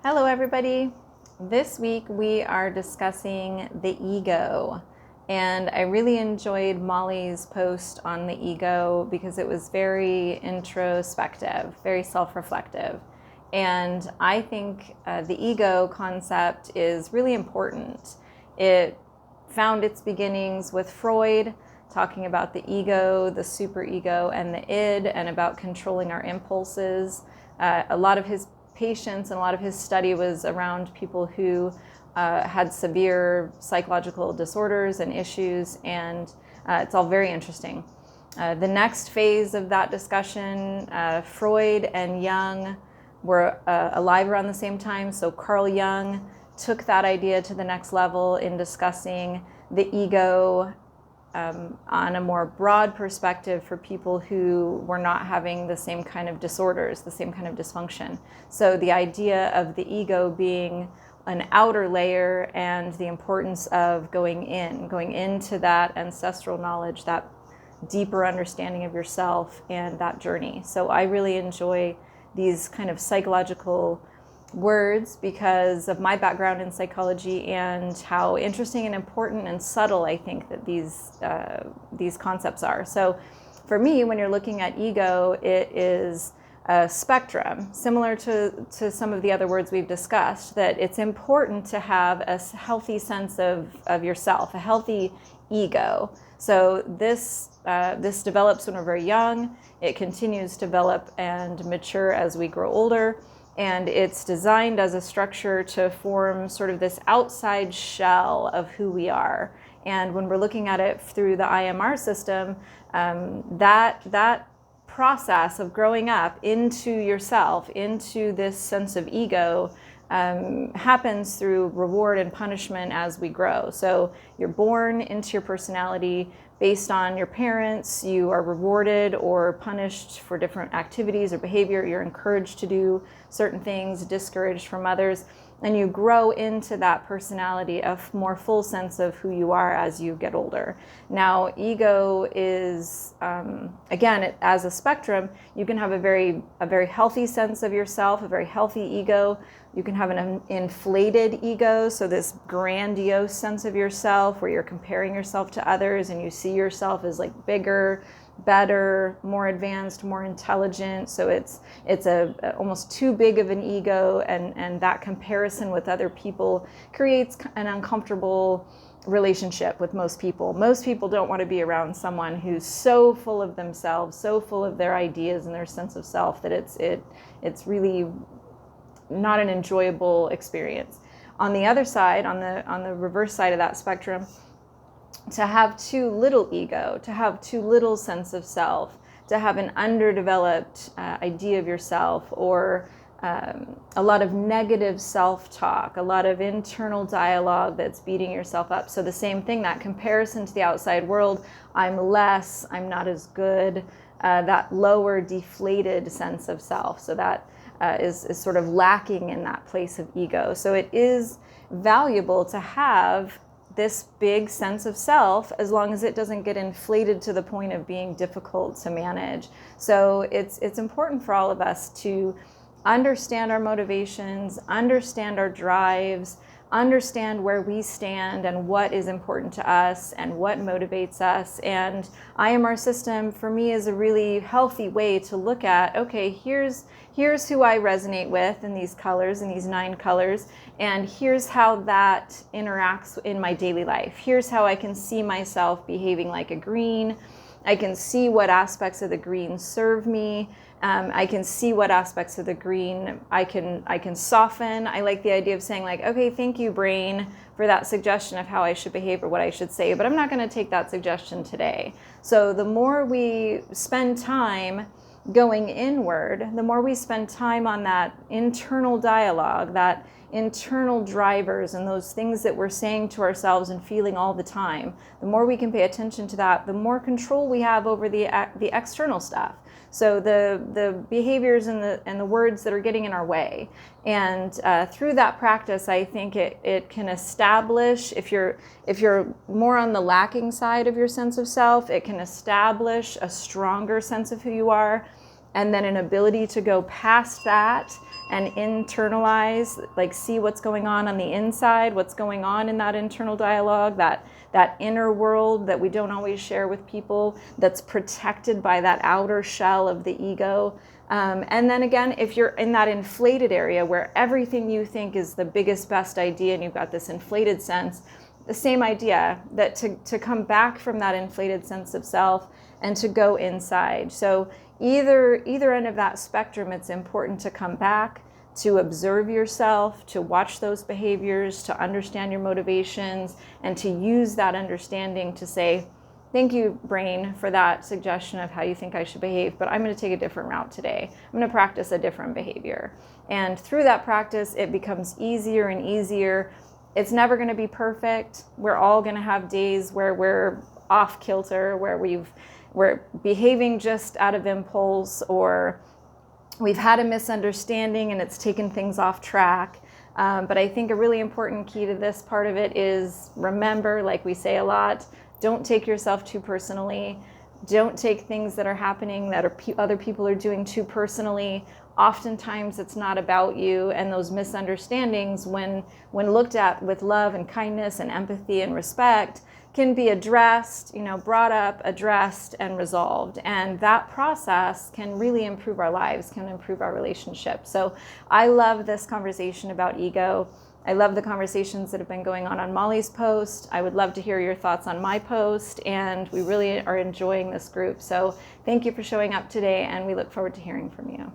Hello everybody. This week we are discussing the ego, and I really enjoyed Molly's post on the ego because it was very introspective, very self-reflective. And I think the ego concept is really important. It found its beginnings with Freud, talking about the ego, the superego, and the id, and about controlling our impulses. A lot of his patients and a lot of his study was around people who had severe psychological disorders and issues, and it's all very interesting. The next phase of that discussion, Freud and Jung were alive around the same time, so Carl Jung took that idea to the next level in discussing the ego on a more broad perspective for people who were not having the same kind of disorders, the same kind of dysfunction. So the idea of the ego being an outer layer and the importance of going into that ancestral knowledge, that deeper understanding of yourself and that journey. So I really enjoy these kind of psychological words because of my background in psychology and how interesting and important and subtle I think that these concepts are. So for me, when you're looking at ego, it is a spectrum, similar to some of the other words we've discussed, that it's important to have a healthy sense of yourself, a healthy ego. So this develops when we're very young. It continues to develop and mature as we grow older. And it's designed as a structure to form sort of this outside shell of who we are. And when we're looking at it through the IMR system, that process of growing up into yourself, into this sense of ego, happens through reward and punishment as we grow. So you're born into your personality based on your parents. You are rewarded or punished for different activities or behavior. You're encouraged to do certain things, discouraged from others, and you grow into that personality, a more full sense of who you are as you get older. Now, ego is, again, as a spectrum. You can have a very healthy sense of yourself, a very healthy ego. You can have an inflated ego, so this grandiose sense of yourself where you're comparing yourself to others and you see yourself as like bigger, better, more advanced, more intelligent. So it's almost too big of an ego, and that comparison with other people creates an uncomfortable relationship with most people. Most people don't want to be around someone who's so full of themselves, so full of their ideas and their sense of self that it's really not an enjoyable experience. On the other side, on the reverse side of that spectrum, to have too little ego, to have too little sense of self, to have an underdeveloped idea of yourself, or a lot of negative self-talk, a lot of internal dialogue that's beating yourself up. So the same thing, that comparison to the outside world, I'm less, I'm not as good, that lower deflated sense of self. So that is sort of lacking in that place of ego. So it is valuable to have this big sense of self as long as it doesn't get inflated to the point of being difficult to manage. So it's important for all of us to understand our motivations, understand our drives, understand where we stand and what is important to us and what motivates us. And IMR System for me is a really healthy way to look at, okay, here's who I resonate with in these colors, in these 9 colors, and here's how that interacts in my daily life. Here's how I can see myself behaving like a green. I can see what aspects of the green serve me. I can see what aspects of the green I can soften. I like the idea of saying like, okay, thank you, brain, for that suggestion of how I should behave or what I should say, but I'm not going to take that suggestion today. So the more we spend time going inward, the more we spend time on that internal dialogue, that internal drivers and those things that we're saying to ourselves and feeling all the time, the more we can pay attention to that, the more control we have over the external stuff. So the behaviors and the words that are getting in our way. And through that practice, I think it can establish, if you're more on the lacking side of your sense of self, it can establish a stronger sense of who you are, and then an ability to go past that and internalize, like see what's going on the inside, what's going on in that internal dialogue, that inner world that we don't always share with people, that's protected by that outer shell of the ego. And then again, if you're in that inflated area where everything you think is the biggest, best idea and you've got this inflated sense, the same idea, that to come back from that inflated sense of self and to go inside. So either end of that spectrum, it's important to come back, to observe yourself, to watch those behaviors, to understand your motivations, and to use that understanding to say, thank you, brain, for that suggestion of how you think I should behave, but I'm going to take a different route today. I'm going to practice a different behavior. And through that practice, it becomes easier and easier. It's never going to be perfect. We're all going to have days where we're off kilter, where we're behaving just out of impulse, or we've had a misunderstanding and it's taken things off track. But I think a really important key to this part of it is remember, like we say a lot, don't take yourself too personally. Don't take things that are happening that other people are doing too personally. Oftentimes it's not about you, and those misunderstandings, when looked at with love and kindness and empathy and respect, can be addressed, brought up, addressed, and resolved. And that process can really improve our lives, can improve our relationships. So I love this conversation about ego. I love the conversations that have been going on Molly's post. I would love to hear your thoughts on my post, and we really are enjoying this group. So thank you for showing up today, and we look forward to hearing from you.